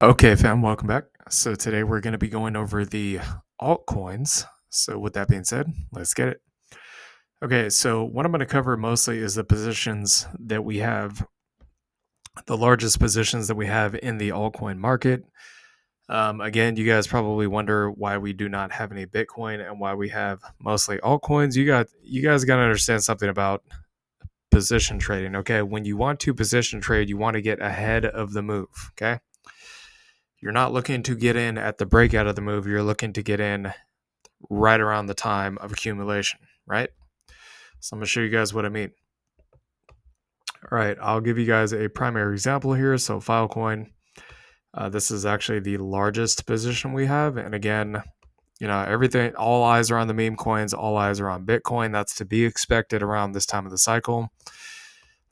Okay, fam, welcome back. So today we're going to be going over the altcoins. So with that being said, let's get it. Okay, so what I'm going to cover mostly is the positions that we have, the largest positions that we have in the altcoin market. Again, you guys probably wonder why we do not have any Bitcoin and why we have mostly altcoins. You guys got to understand something about position trading. Okay, when you want to position trade, you want to get ahead of the move. Okay. You're not looking to get in at the breakout of the move. You're looking to get in right around the time of accumulation, right? So I'm going to show you guys what I mean. All right, I'll give you guys a primary example here. So filecoin, this is actually the largest position we have. And again, everything, all eyes are on the meme coins, all eyes are on Bitcoin. That's to be expected around this time of the cycle.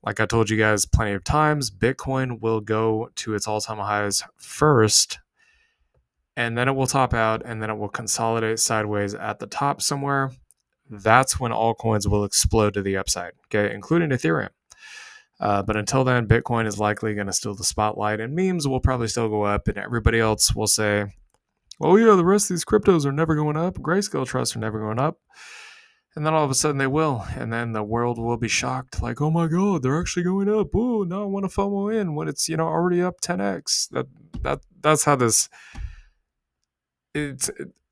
Like I told you guys plenty of times, Bitcoin will go to its all-time highs first, and then it will top out, and then it will consolidate sideways at the top somewhere. That's when altcoins will explode to the upside, okay, including Ethereum. But until then, Bitcoin is likely going to steal the spotlight, and memes will probably still go up, and everybody else will say, well, yeah, the rest of these cryptos are never going up. Grayscale trusts are never going up. And then all of a sudden they will. And then the world will be shocked, like, oh my God, they're actually going up. Oh, now I want to FOMO in when it's, already up 10x. That's how this, it's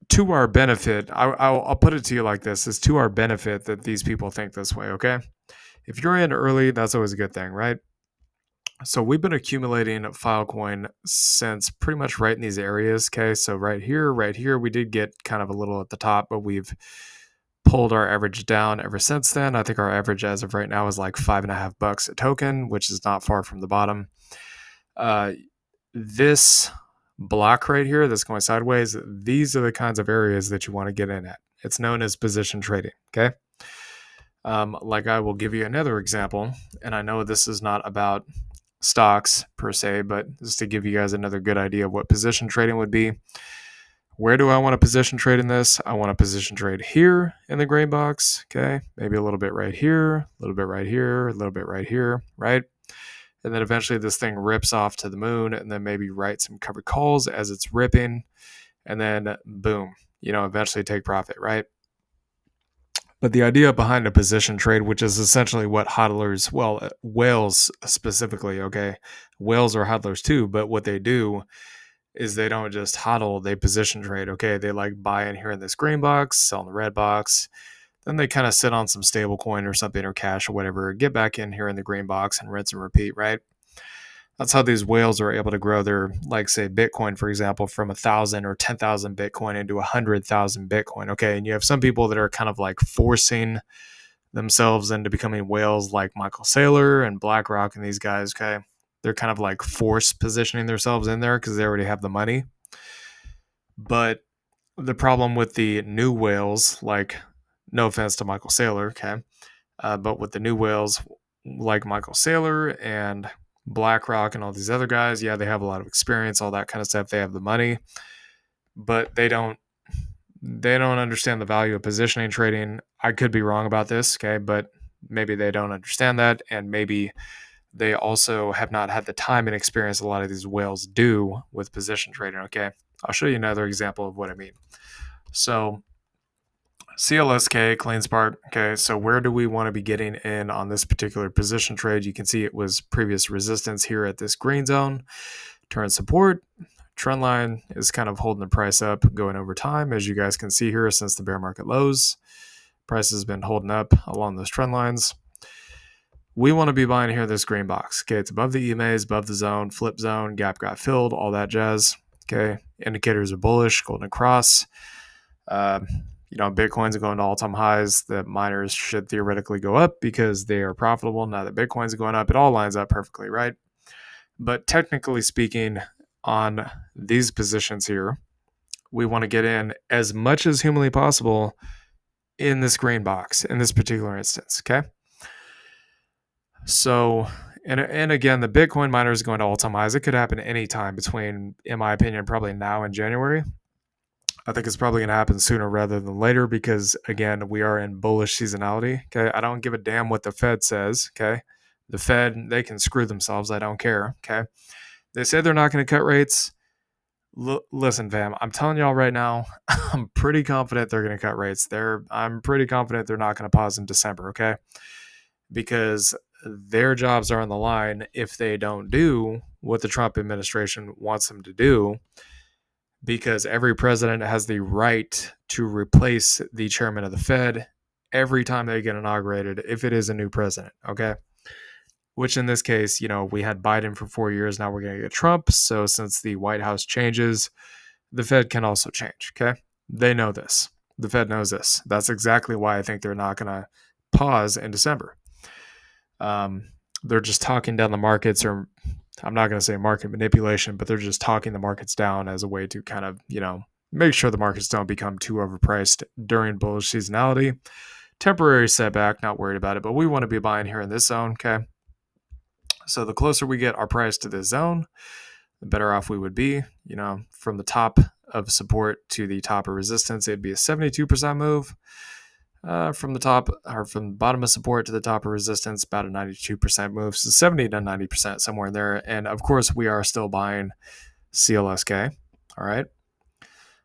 to our benefit. I'll put it to you like this: it's to our benefit that these people think this way. Okay, if you're in early, that's always a good thing, right? So we've been accumulating filecoin since pretty much right in these areas. Okay, so right here, we did get kind of a little at the top, but we've pulled our average down ever since then. I think our average as of right now is like $5.50 a token, which is not far from the bottom. This block right here that's going sideways, these are the kinds of areas that you want to get in at. It's known as position trading. Okay. Like I will give you another example, and I know this is not about stocks per se, but just to give you guys another good idea of what position trading would be. Where do I want to position trade in this? I want to position trade here in the gray box. Okay. Maybe a little bit right here, a little bit right here, a little bit right here, right? And then eventually this thing rips off to the moon, and then maybe write some covered calls as it's ripping, and then boom, eventually take profit, right? But the idea behind a position trade, which is essentially what hodlers, well, whales specifically, okay, whales are hodlers too, but what they do is they don't just hodl, they position trade. Okay, they like buy in here in this green box, sell in the red box, then they kind of sit on some stable coin or something or cash or whatever, get back in here in the green box and rinse and repeat, right? That's how these whales are able to grow their, like, say, Bitcoin, for example, from 1,000 or 10,000 Bitcoin into 100,000 Bitcoin. Okay. And you have some people that are kind of like forcing themselves into becoming whales, like Michael Saylor and BlackRock and these guys. Okay. They're kind of like force positioning themselves in there because they already have the money. But the problem with the new whales, like, no offense to Michael Saylor, okay, but with the new whales like Michael Saylor and BlackRock and all these other guys, yeah, they have a lot of experience, all that kind of stuff. They have the money, but they don't understand the value of positioning trading. I could be wrong about this, okay, but maybe they don't understand that, and maybe they also have not had the time and experience a lot of these whales do with position trading. Okay, I'll show you another example of what I mean. So CLSK, CleanSpark. Okay, so where do we want to be getting in on this particular position trade? You can see it was previous resistance here at this green zone, turn support. Trend line is kind of holding the price up, going over time, as you guys can see here since the bear market lows. Price has been holding up along those trend lines. We want to be buying here this green box. Okay, it's above the EMAs, above the zone, flip zone, gap got filled, all that jazz. Okay, indicators are bullish, golden cross. Bitcoins are going to all-time highs. The miners should theoretically go up because they are profitable. Now that Bitcoin's going up, it all lines up perfectly, right? But technically speaking, on these positions here, we want to get in as much as humanly possible in this green box in this particular instance, okay? So, and again, the Bitcoin miner is going to all-time highs. It could happen any time between, in my opinion, probably now and January. I think it's probably going to happen sooner rather than later because, again, we are in bullish seasonality. Okay. I don't give a damn what the Fed says. Okay. The Fed, they can screw themselves. I don't care. Okay. They say they're not going to cut rates. Listen, fam, I'm telling y'all right now, I'm pretty confident they're going to cut rates. I'm pretty confident they're not going to pause in December, okay? Because their jobs are on the line if they don't do what the Trump administration wants them to do, because every president has the right to replace the chairman of the Fed every time they get inaugurated if it is a new president, okay? Which in this case, we had Biden for 4 years. Now we're going to get Trump. So since the White House changes, the Fed can also change, okay? They know this. The Fed knows this. That's exactly why I think they're not going to pause in December. They're just talking down the markets, or I'm not going to say market manipulation, but they're just talking the markets down as a way to kind of, make sure the markets don't become too overpriced during bullish seasonality. Temporary setback, not worried about it, but we want to be buying here in this zone, okay? So the closer we get our price to this zone, the better off we would be. From the top of support to the top of resistance, it'd be a 72% move. From the top, or from the bottom of support to the top of resistance, about a 92% move. So 70 to 90%, somewhere in there. And of course, we are still buying CLSK. All right.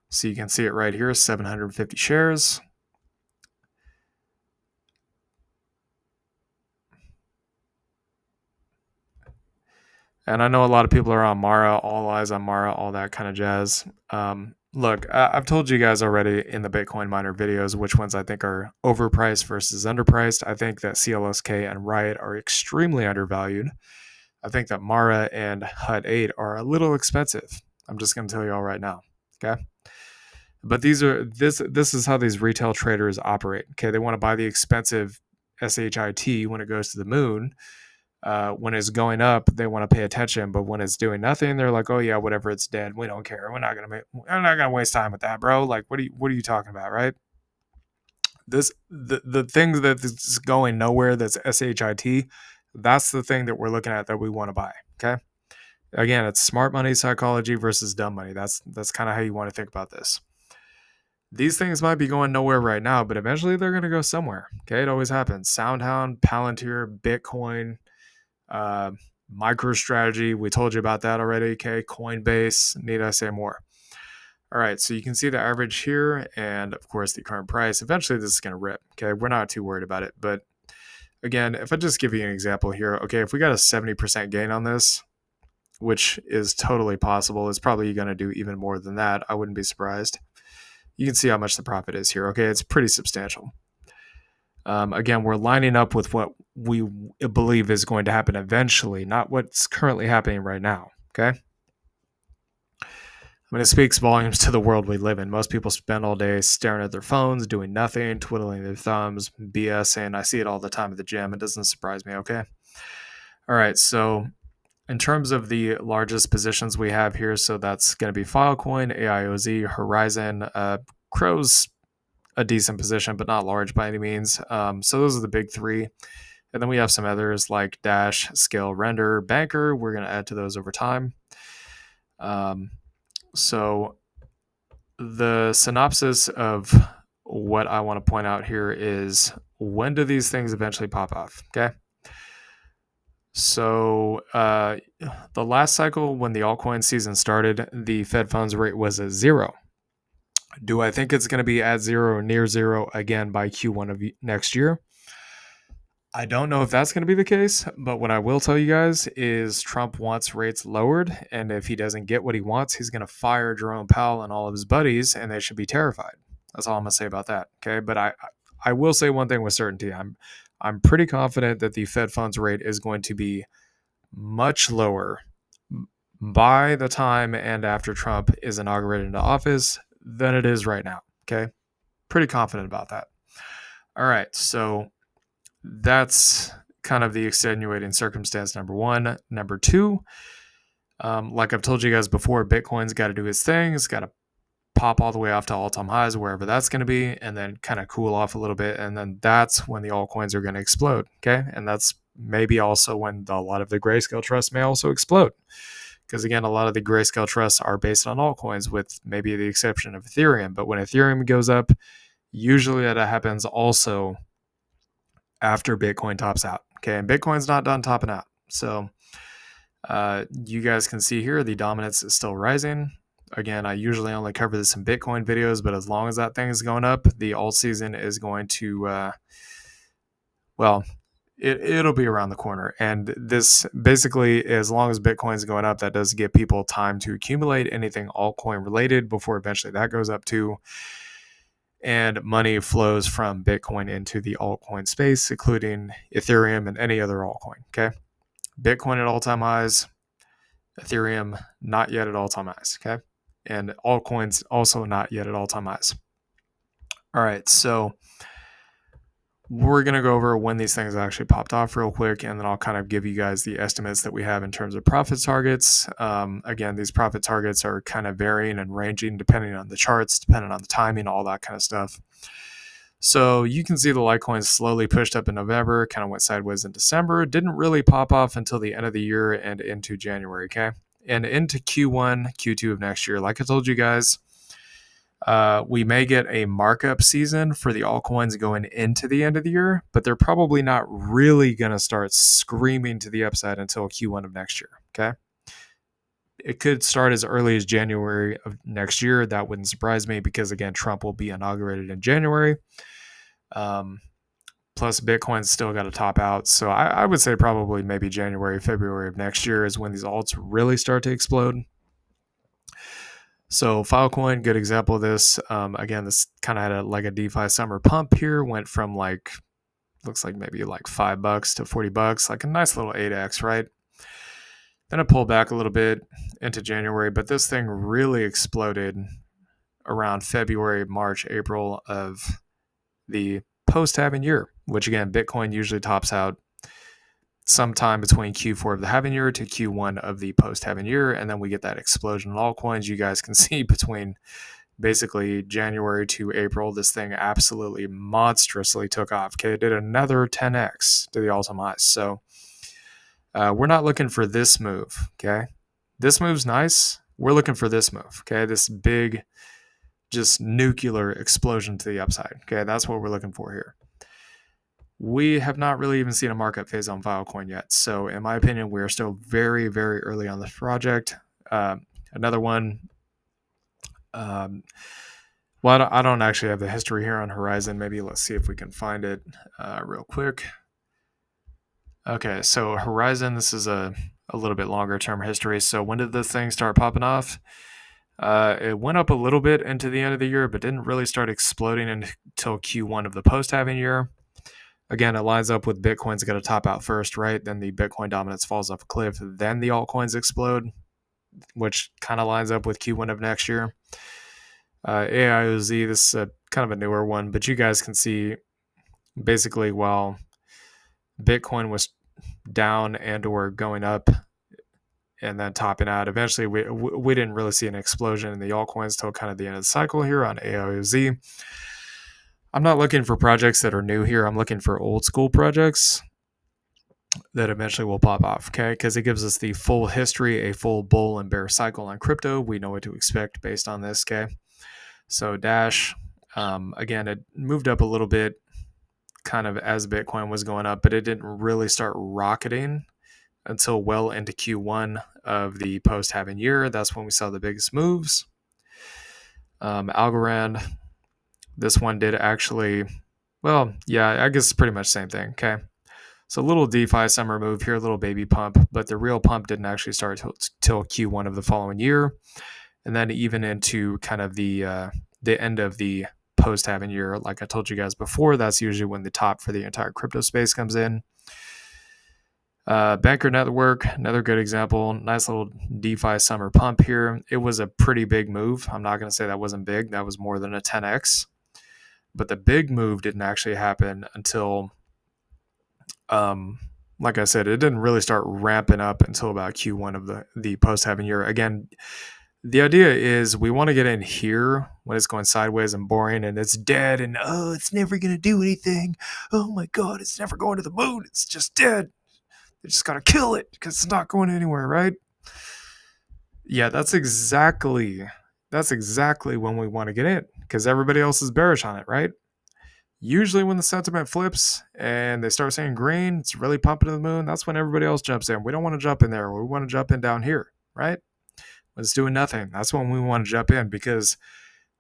So you can see it right here, 750 shares. And I know a lot of people are on Mara, all eyes on Mara, all that kind of jazz. Look, I've told you guys already in the Bitcoin miner videos which ones I think are overpriced versus underpriced. I think that CLSK and Riot are extremely undervalued. I think that Mara and HUD 8 are a little expensive. I'm just going to tell you all right now. Okay. But this is how these retail traders operate. Okay. They want to buy the expensive SHIT when it goes to the moon. When it's going up, they want to pay attention, but when it's doing nothing, they're like, "Oh yeah, whatever, it's dead. We don't care. We're not gonna waste time with that, bro. Like, what are you talking about, right?" The thing that's going nowhere, that's SHIT, that's the thing that we're looking at that we want to buy. Okay, again, it's smart money psychology versus dumb money. That's kind of how you want to think about this. These things might be going nowhere right now, but eventually they're gonna go somewhere. Okay, it always happens. Soundhound, Palantir, Bitcoin. MicroStrategy, we told you about that already. Okay, Coinbase, need I say more? All right, so you can see the average here, and of course the current price. Eventually this is going to rip. Okay, we're not too worried about it, but again, if I just give you an example here, okay, if we got a 70% gain on this, which is totally possible, it's probably going to do even more than that. I wouldn't be surprised. You can see how much the profit is here. Okay, it's pretty substantial. Again, we're lining up with what we believe is going to happen eventually, not what's currently happening right now. Okay. I mean, it speaks volumes to the world we live in. Most people spend all day staring at their phones, doing nothing, twiddling their thumbs, BS, and I see it all the time at the gym. It doesn't surprise me. Okay. All right. So, in terms of the largest positions we have here, so that's going to be Filecoin, AIOZ, Horizen, CRO's a decent position, but not large by any means. So those are the big three. And then we have some others like Dash, Scale, Render, Bancor. We're going to add to those over time. So the synopsis of what I want to point out here is, when do these things eventually pop off? Okay. So the last cycle, when the altcoin season started, the Fed funds rate was at 0. Do I think it's going to be at 0 or near 0 again by Q1 of next year? I don't know if that's going to be the case, but what I will tell you guys is Trump wants rates lowered, and if he doesn't get what he wants, he's going to fire Jerome Powell and all of his buddies, and they should be terrified. That's all I'm going to say about that. Okay, but I will say one thing with certainty. I'm pretty confident that the Fed funds rate is going to be much lower by the time and after Trump is inaugurated into office than it is right now. Okay, pretty confident about that. All right, so that's kind of the extenuating circumstance, number one. Number two, like I've told you guys before, Bitcoin's got to do its thing. It's got to pop all the way off to all-time highs, wherever that's going to be, and then kind of cool off a little bit, and then that's when the altcoins are going to explode. Okay, and that's maybe also when a lot of the grayscale trusts may also explode, because again, a lot of the grayscale trusts are based on altcoins, with maybe the exception of Ethereum. But when Ethereum goes up, usually that happens also after Bitcoin tops out. Okay, and Bitcoin's not done topping out. So you guys can see here the dominance is still rising. Again, I usually only cover this in Bitcoin videos, but as long as that thing is going up, the alt season is going to, well, it'll be around the corner. And this basically, as long as Bitcoin's going up, that does give people time to accumulate anything altcoin related before eventually that goes up too. And money flows from Bitcoin into the altcoin space, including Ethereum and any other altcoin. Okay. Bitcoin at all-time highs, Ethereum not yet at all-time highs. Okay. And altcoins also not yet at all-time highs. All right. So we're going to go over when these things actually popped off real quick, and then I'll kind of give you guys the estimates that we have in terms of profit targets. Again, these profit targets are kind of varying and ranging depending on the charts, depending on the timing, all that kind of stuff. So you can see the Litecoin slowly pushed up in November, kind of went sideways in December, didn't really pop off until the end of the year and into January, okay? And into Q1, Q2 of next year, like I told you guys, we may get a markup season for the altcoins going into the end of the year, but they're probably not really going to start screaming to the upside until Q1 of next year, okay? It could start as early as January of next year. That wouldn't surprise me because, again, Trump will be inaugurated in January. Plus, Bitcoin's still got to top out. So I would say probably maybe January, February of next year is when these alts really start to explode. So filecoin, good example of this. Again, this kind of had like a DeFi summer pump here. Went from looks like maybe like $5 to $40, like a nice little 8x, right? Then it pulled back a little bit into January, but this thing really exploded around February, March, April of the post-halving year, which again, Bitcoin usually tops out sometime between Q4 of the halving year to Q1 of the post-halving year, and then we get that explosion in altcoins. You guys can see between basically January to April, this thing absolutely monstrously took off. Okay, it did another 10x to the all-time highs. So we're not looking for this move. Okay, this move's nice. We're looking for this move. Okay, this big, just nuclear explosion to the upside. Okay, that's what we're looking for here. We have not really even seen a market phase on Filecoin yet. So in my opinion, we are still very, very early on this project. Another one, well, I don't actually have the history here on Horizen. Maybe let's see if we can find it real quick. Okay, so Horizen, this is a little bit longer term history. So when did this thing start popping off? It went up a little bit into the end of the year, but didn't really start exploding until Q1 of the post-halving year. Again, it lines up with Bitcoin's got to top out first, right? Then the Bitcoin dominance falls off a cliff. Then the altcoins explode, which kind of lines up with Q1 of next year. AIOZ, this is kind of a newer one, but you guys can see basically while Bitcoin was down and or going up and then topping out, eventually we didn't really see an explosion in the altcoins till kind of the end of the cycle here on AIOZ. I'm not looking for projects that are new here. I'm looking for old school projects that eventually will pop off, okay? Because it gives us the full history, a full bull and bear cycle on crypto. We know what to expect based on this, okay? So Dash, again, it moved up a little bit kind of as Bitcoin was going up, but it didn't really start rocketing until well into Q1 of the post-halving year. That's when we saw the biggest moves. Algorand, this one did actually, well, yeah, I guess it's pretty much the same thing, okay? So a little DeFi summer move here, a little baby pump, but the real pump didn't actually start till Q1 of the following year. And then even into kind of the end of the post-halving year, like I told you guys before, that's usually when the top for the entire crypto space comes in. Bancor Network, another good example. Nice little DeFi summer pump here. It was a pretty big move. I'm not going to say that wasn't big. That was more than a 10x. But the big move didn't actually happen until, like I said, it didn't really start ramping up until about Q1 of the post-halving year. Again, the idea is we want to get in here when it's going sideways and boring and it's dead and, oh, it's never going to do anything. Oh my God, it's never going to the moon. It's just dead. They just got to kill it because it's not going anywhere, right? Yeah, that's exactly when we want to get in because everybody else is bearish on it, right? Usually when the sentiment flips and they start saying green, it's really pumping to the moon, that's when everybody else jumps in. We don't want to jump in there. We want to jump in down here, right? when it's doing nothing, that's when we want to jump in because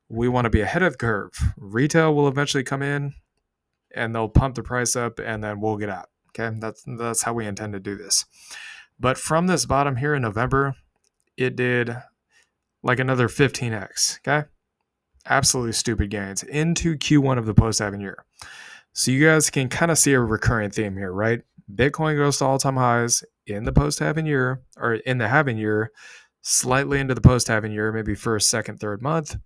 we want to be ahead of the curve. Retail will eventually come in and they'll pump the price up and then we'll get out. Okay, that's how we intend to do this. But from this bottom here in November, it did like another 15x. Okay, absolutely stupid gains into Q1 of the post-halving year. So you guys can kind of see a recurring theme here, right? Bitcoin goes to all-time highs in the post-halving year, or in the halving year, slightly into the post-halving year, maybe first, second, third month.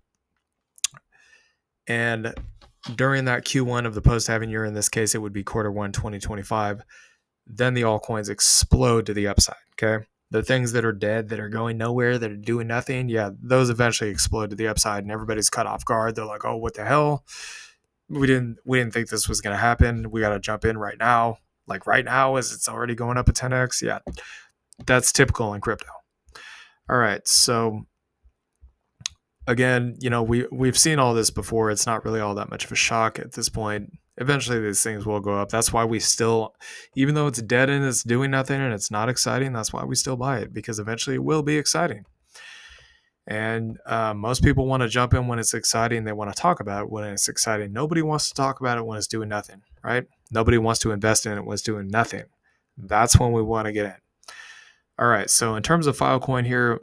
And during that Q1 of the post-halving year, in this case, it would be Q1 2025, then the altcoins explode to the upside, okay? The things that are dead, that are going nowhere, that are doing nothing, yeah, those eventually explode to the upside and everybody's caught off guard. They're like, oh, what the hell? We didn't think this was going to happen. We got to jump in right now. Like right now, as it's already going up a 10x. Yeah, that's typical in crypto. All right, so again, we've seen all this before. It's not really all that much of a shock at this point. Eventually, these things will go up. That's why we still, even though it's dead and it's doing nothing and it's not exciting, that's why we still buy it, because eventually it will be exciting. And most people want to jump in when it's exciting. They want to talk about it when it's exciting. Nobody wants to talk about it when it's doing nothing, right? Nobody wants to invest in it when it's doing nothing. That's when we want to get in. All right, so in terms of filecoin here,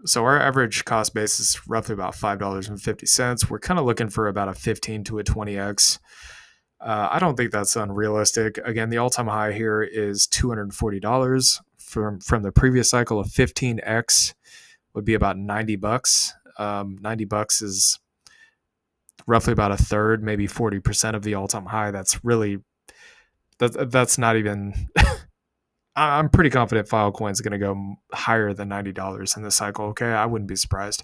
so our average cost base is roughly about $5.50. We're kind of looking for about a 15 to a 20x. I don't think that's unrealistic. Again, the all-time high here is $240 from the previous cycle. Of 15x would be about $90. $90 is roughly about a third, maybe 40% of the all-time high. That's really that's not even. I'm pretty confident Filecoin is going to go higher than $90 in this cycle. Okay, I wouldn't be surprised.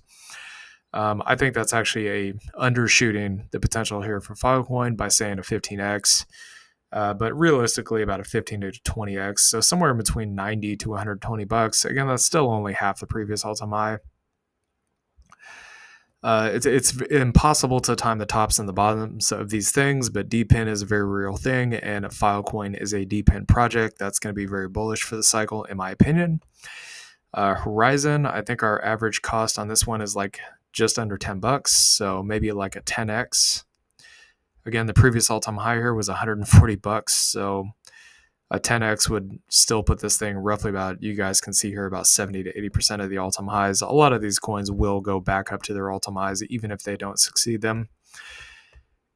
I think that's actually undershooting the potential here for Filecoin by saying a 15x, but realistically about a 15 to 20x. So somewhere in between 90 to $120. Again, that's still only half the previous all-time high. It's impossible to time the tops and the bottoms of these things, but DPIN is a very real thing, and Filecoin is a DPIN project that's going to be very bullish for the cycle, in my opinion. Horizen, I think our average cost on this one is like just under $10, so maybe like a 10x. Again, the previous all-time high here was $140, so a 10x would still put this thing roughly about, you guys can see here, about 70 to 80% of the all-time highs. A lot of these coins will go back up to their all-time highs, even if they don't succeed them.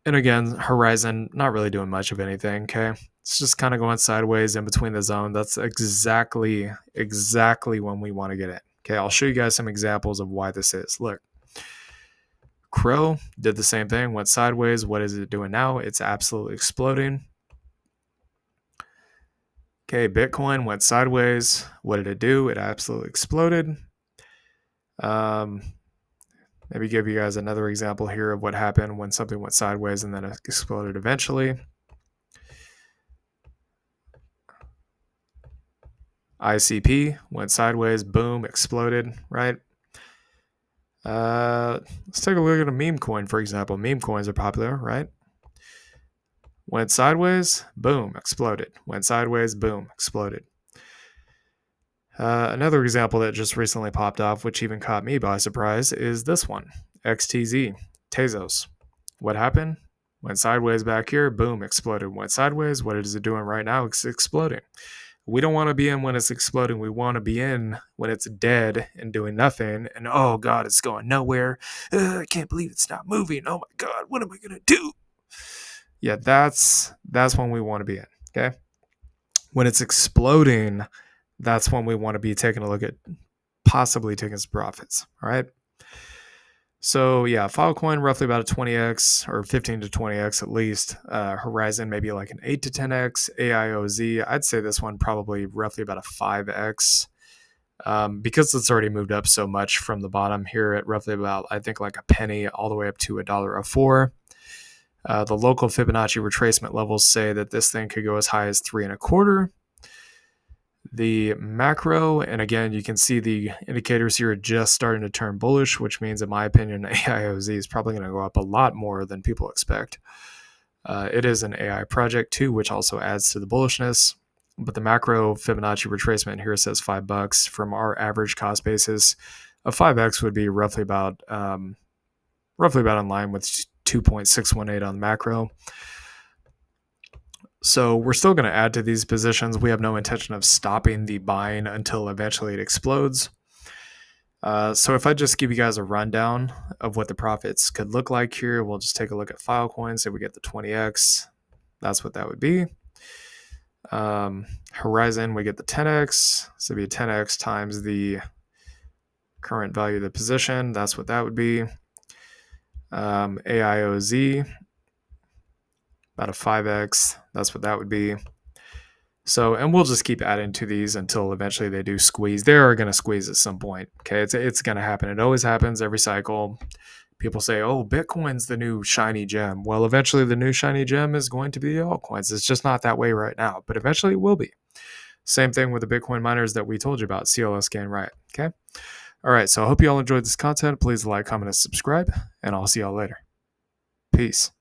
And again, Horizen, not really doing much of anything, okay? It's just kind of going sideways in between the zone. That's exactly when we want to get it. Okay, I'll show you guys some examples of why this is. Look, CRO did the same thing, went sideways. What is it doing now? It's absolutely exploding. Okay, Bitcoin went sideways. What did it do? It absolutely exploded. Maybe give you guys another example here of what happened when something went sideways and then it exploded eventually. ICP went sideways, boom, exploded, right? Let's take a look at a meme coin, for example. Meme coins are popular, right? Went sideways, boom, exploded. Went sideways, boom, exploded. Another example that just recently popped off, which even caught me by surprise, is this one, XTZ, Tezos. What happened? Went sideways back here, boom, exploded. Went sideways, what is it doing right now? It's exploding. We don't want to be in when it's exploding. We want to be in when it's dead and doing nothing. And oh God, it's going nowhere. I can't believe it's not moving. Oh my God, what am I going to do? Yeah, that's when we want to be in, okay? When it's exploding, that's when we want to be taking a look at possibly taking some profits, all right? So yeah, Filecoin roughly about a 20x or 15 to 20x at least. Horizen maybe like an 8 to 10x. AIOZ, I'd say this one probably roughly about a 5x. Because it's already moved up so much from the bottom here at roughly about, I think, like a penny all the way up to $1.04. The local Fibonacci retracement levels say that this thing could go as high as 3.25. The macro, and again, you can see the indicators here are just starting to turn bullish, which means, in my opinion, AIOZ is probably going to go up a lot more than people expect. It is an AI project too, which also adds to the bullishness. But the macro Fibonacci retracement here says $5 from our average cost basis. A 5x would be roughly about in line with 2.618 on the macro. So we're still going to add to these positions. We have no intention of stopping the buying until eventually it explodes. So if I just give you guys a rundown of what the profits could look like here, we'll just take a look at filecoin. Say we get the 20x, that's what that would be. Horizen, we get the 10x, so it'd be 10x times the current value of the position. That's what that would be. AIOZ, about a 5x. That's what that would be. So, and we'll just keep adding to these until eventually they do squeeze. They are going to squeeze at some point. Okay, it's going to happen. It always happens every cycle. People say, oh, Bitcoin's the new shiny gem. Well, eventually the new shiny gem is going to be altcoins. It's just not that way right now, but eventually it will be. Same thing with the Bitcoin miners that we told you about, CLS, Scan, Riot. Okay. All right. So I hope you all enjoyed this content. Please like, comment, and subscribe, and I'll see y'all later. Peace.